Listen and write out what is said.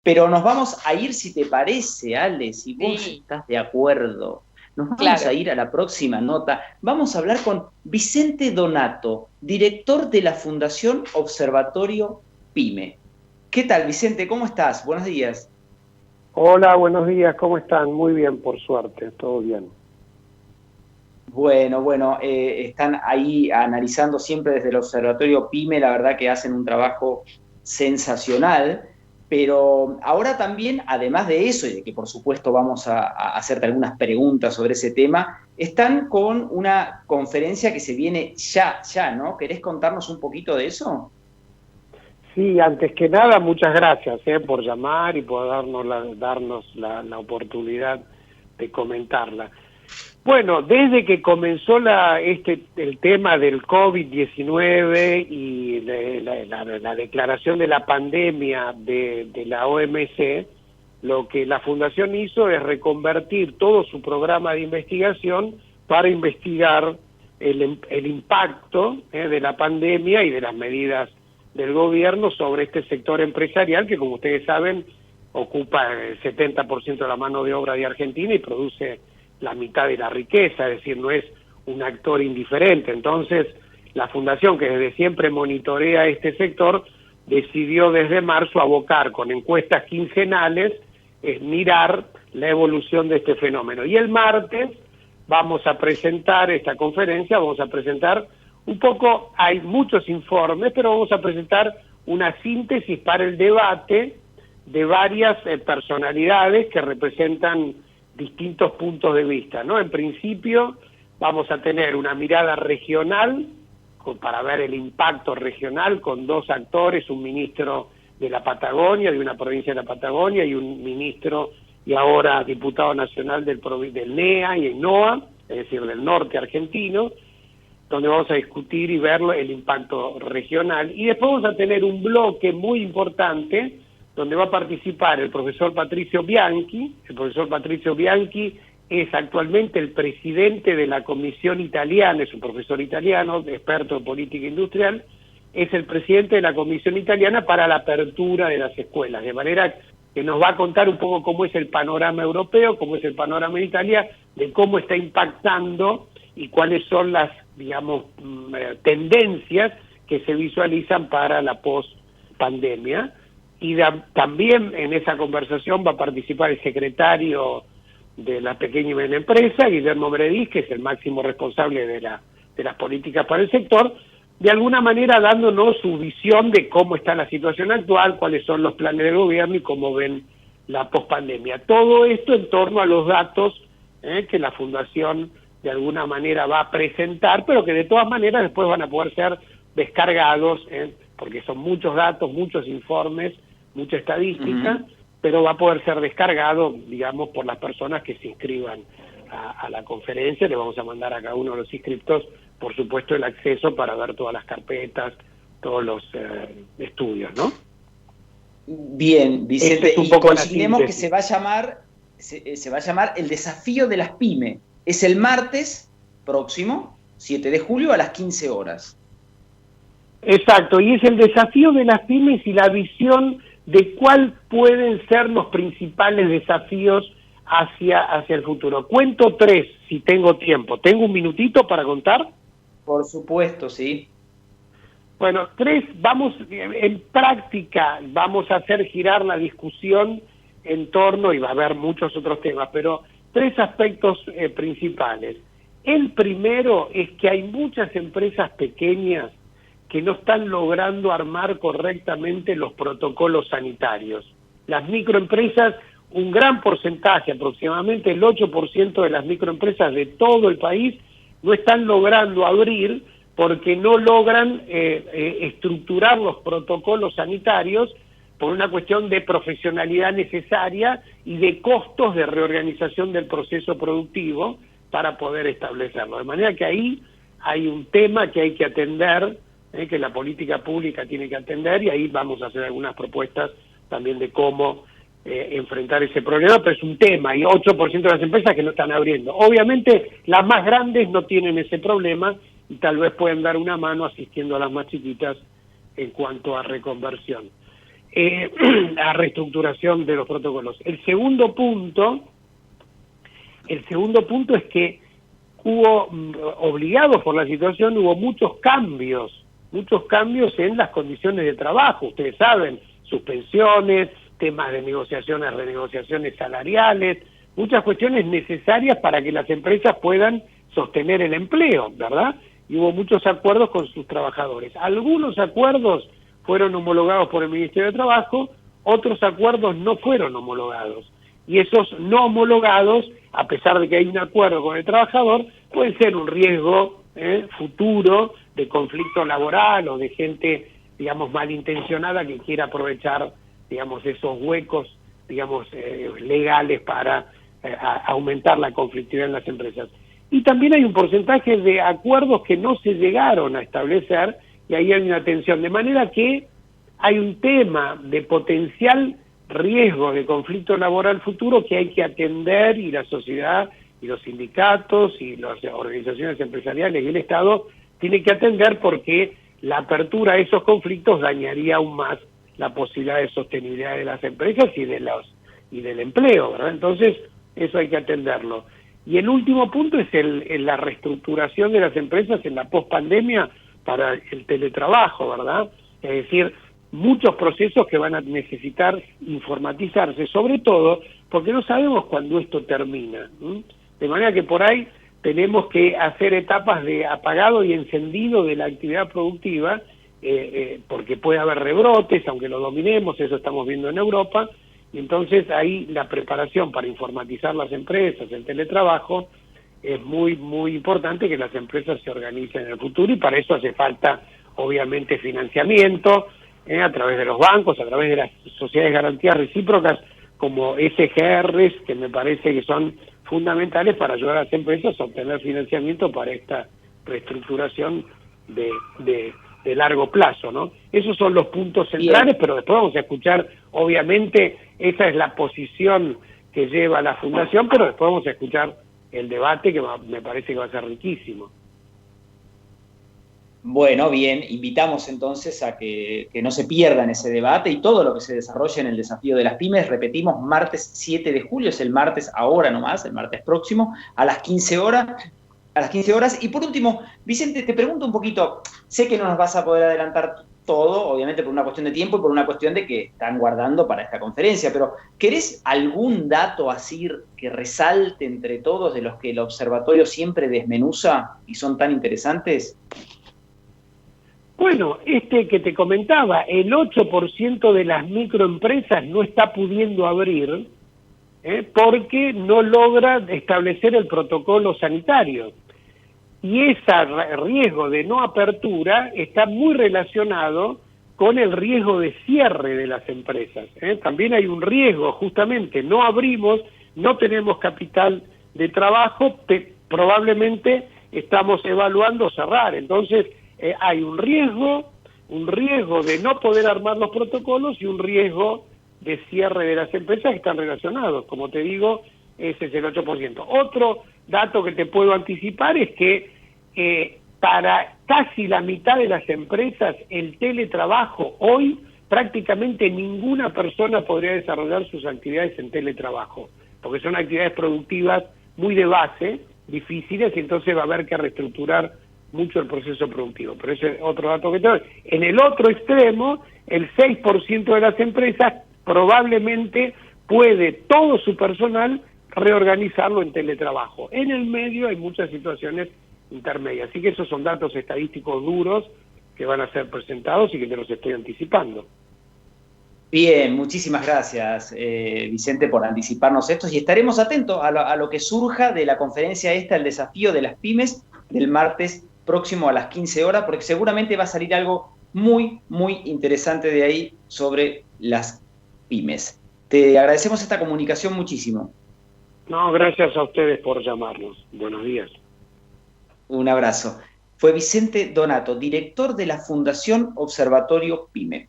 Pero nos vamos a ir, si te parece, Ale, si vos Sí, estás de acuerdo. Nos vamos a claro. ir a la próxima nota. Vamos a hablar con Vicente Donato, director de la Fundación Observatorio PYME. ¿Qué tal, Vicente? ¿Cómo estás? Buenos días. Hola, buenos días, ¿cómo están? Muy bien, por suerte, todo bien. Bueno, están ahí analizando siempre desde el Observatorio PYME, la verdad que hacen un trabajo sensacional, pero ahora también, además de eso, y de que por supuesto vamos a hacerte algunas preguntas sobre ese tema, están con una conferencia que se viene ya, ¿no? ¿Querés contarnos un poquito de eso? Sí, antes que nada, muchas gracias por llamar y por darnos la oportunidad de comentarla. Bueno, desde que comenzó el tema del COVID-19 y la declaración de la pandemia de la OMC, lo que la Fundación hizo es reconvertir todo su programa de investigación para investigar el impacto de la pandemia y de las medidas del gobierno sobre este sector empresarial que, como ustedes saben, ocupa el 70% de la mano de obra de Argentina y produce la mitad de la riqueza, es decir, no es un actor indiferente. Entonces, la Fundación, que desde siempre monitorea este sector, decidió desde marzo abocar con encuestas quincenales, mirar la evolución de este fenómeno. Y el martes vamos a presentar esta conferencia, vamos a presentar un poco, hay muchos informes, pero vamos a presentar una síntesis para el debate de varias personalidades que representan distintos puntos de vista, ¿no? En principio vamos a tener una mirada regional para ver el impacto regional con dos actores, un ministro de la Patagonia, de una provincia de la Patagonia, y un ministro y ahora diputado nacional del NEA y el NOA, es decir, del norte argentino, donde vamos a discutir y ver el impacto regional. Y después vamos a tener un bloque muy importante donde va a participar el profesor Patricio Bianchi. El profesor Patricio Bianchi es actualmente el presidente de la Comisión Italiana, es un profesor italiano, experto en política industrial, es el presidente de la Comisión Italiana para la apertura de las escuelas, de manera que nos va a contar un poco cómo es el panorama europeo, cómo es el panorama en Italia, de cómo está impactando y cuáles son las, digamos, tendencias que se visualizan para la post-pandemia. Y también en esa conversación va a participar el secretario de la pequeña y mediana empresa, Guillermo Bredis, que es el máximo responsable de las políticas para el sector, de alguna manera dándonos su visión de cómo está la situación actual, cuáles son los planes del gobierno y cómo ven la pospandemia. Todo esto en torno a los datos que la Fundación de alguna manera va a presentar, pero que de todas maneras después van a poder ser descargados, porque son muchos datos, muchos informes, mucha estadística, pero va a poder ser descargado, digamos, por las personas que se inscriban a la conferencia. Le vamos a mandar a cada uno de los inscriptos, por supuesto, el acceso para ver todas las carpetas, todos los estudios, ¿no? Bien, Vicente, Es un y poco la consignemos que síntesis. se va a llamar el desafío de las pymes. Es el martes próximo, 7 de julio a las 15 horas. Exacto, y es el desafío de las pymes y la visión de cuál pueden ser los principales desafíos hacia el futuro. Cuento tres, si tengo tiempo. ¿Tengo un minutito para contar? Por supuesto, sí. Bueno, tres, en práctica, vamos a hacer girar la discusión en torno, y va a haber muchos otros temas, pero tres aspectos principales. El primero es que hay muchas empresas pequeñas que no están logrando armar correctamente los protocolos sanitarios. Las microempresas, un gran porcentaje, aproximadamente el 8% de las microempresas de todo el país, no están logrando abrir porque no logran estructurar los protocolos sanitarios por una cuestión de profesionalidad necesaria y de costos de reorganización del proceso productivo para poder establecerlo. De manera que ahí hay un tema que hay que atender, que la política pública tiene que atender, y ahí vamos a hacer algunas propuestas también de cómo enfrentar ese problema, pero es un tema. Hay 8% de las empresas que no están abriendo. Obviamente las más grandes no tienen ese problema y tal vez pueden dar una mano asistiendo a las más chiquitas en cuanto a reconversión. la reestructuración de los protocolos. El segundo punto es que hubo, obligados por la situación, hubo muchos cambios en las condiciones de trabajo. Ustedes saben, suspensiones, temas de negociaciones, renegociaciones salariales, muchas cuestiones necesarias para que las empresas puedan sostener el empleo, ¿verdad? Y hubo muchos acuerdos con sus trabajadores. Algunos acuerdos fueron homologados por el Ministerio de Trabajo, otros acuerdos no fueron homologados. Y esos no homologados, a pesar de que hay un acuerdo con el trabajador, pueden ser un riesgo futuro de conflicto laboral o de gente, digamos, malintencionada que quiera aprovechar, digamos, esos huecos, digamos, legales para aumentar la conflictividad en las empresas. Y también hay un porcentaje de acuerdos que no se llegaron a establecer y ahí hay una tensión, de manera que hay un tema de potencial riesgo de conflicto laboral futuro que hay que atender, y la sociedad y los sindicatos y las organizaciones empresariales y el Estado tienen que atender, porque la apertura a esos conflictos dañaría aún más la posibilidad de sostenibilidad de las empresas y del empleo, ¿verdad? Entonces, eso hay que atenderlo. Y el último punto es la reestructuración de las empresas en la pospandemia para el teletrabajo, ¿verdad? Es decir, muchos procesos que van a necesitar informatizarse, sobre todo porque no sabemos cuándo esto termina, ¿sí? De manera que por ahí tenemos que hacer etapas de apagado y encendido de la actividad productiva, porque puede haber rebrotes, aunque lo dominemos, eso estamos viendo en Europa, y entonces ahí la preparación para informatizar las empresas, el teletrabajo, es muy, muy importante que las empresas se organicen en el futuro, y para eso hace falta, obviamente, financiamiento, a través de los bancos, a través de las sociedades de garantías recíprocas, como SGRs, que me parece que son fundamentales para ayudar a las empresas a obtener financiamiento para esta reestructuración de largo plazo, ¿no? Esos son los puntos centrales. Bien. Pero después vamos a escuchar, obviamente, esa es la posición que lleva la Fundación, pero después vamos a escuchar el debate, que me parece que va a ser riquísimo. Bueno, bien, invitamos entonces a que no se pierdan ese debate y todo lo que se desarrolle en el desafío de las pymes. Repetimos, martes 7 de julio, es el martes ahora nomás, el martes próximo, a las 15 horas. Y por último, Vicente, te pregunto un poquito, sé que no nos vas a poder adelantar todo, obviamente por una cuestión de tiempo y por una cuestión de que están guardando para esta conferencia, pero ¿querés algún dato así que resalte entre todos, de los que el observatorio siempre desmenuza y son tan interesantes? Bueno, que te comentaba, el 8% de las microempresas no está pudiendo abrir porque no logra establecer el protocolo sanitario. Y ese riesgo de no apertura está muy relacionado con el riesgo de cierre de las empresas. También hay un riesgo, justamente, no abrimos, no tenemos capital de trabajo, probablemente estamos evaluando cerrar. Entonces, hay un riesgo de no poder armar los protocolos y un riesgo de cierre de las empresas que están relacionados. Como te digo, ese es el 8%. Otro dato que te puedo anticipar es que para casi la mitad de las empresas el teletrabajo hoy, prácticamente ninguna persona podría desarrollar sus actividades en teletrabajo, porque son actividades productivas muy de base, difíciles, y entonces va a haber que reestructurar mucho el proceso productivo. Pero ese es otro dato que te doy. En el otro extremo, el 6% de las empresas probablemente puede todo su personal reorganizarlo en teletrabajo. En el medio hay muchas situaciones intermedias. Así que esos son datos estadísticos duros que van a ser presentados y que te los estoy anticipando. Bien, muchísimas gracias, Vicente, por anticiparnos esto, y estaremos atentos a lo que surja de la conferencia esta, el desafío de las pymes, del martes próximo a las 15 horas, porque seguramente va a salir algo muy, muy interesante de ahí sobre las pymes. Te agradecemos esta comunicación muchísimo. No, gracias a ustedes por llamarnos. Buenos días. Un abrazo. Fue Vicente Donato, director de la Fundación Observatorio PYME.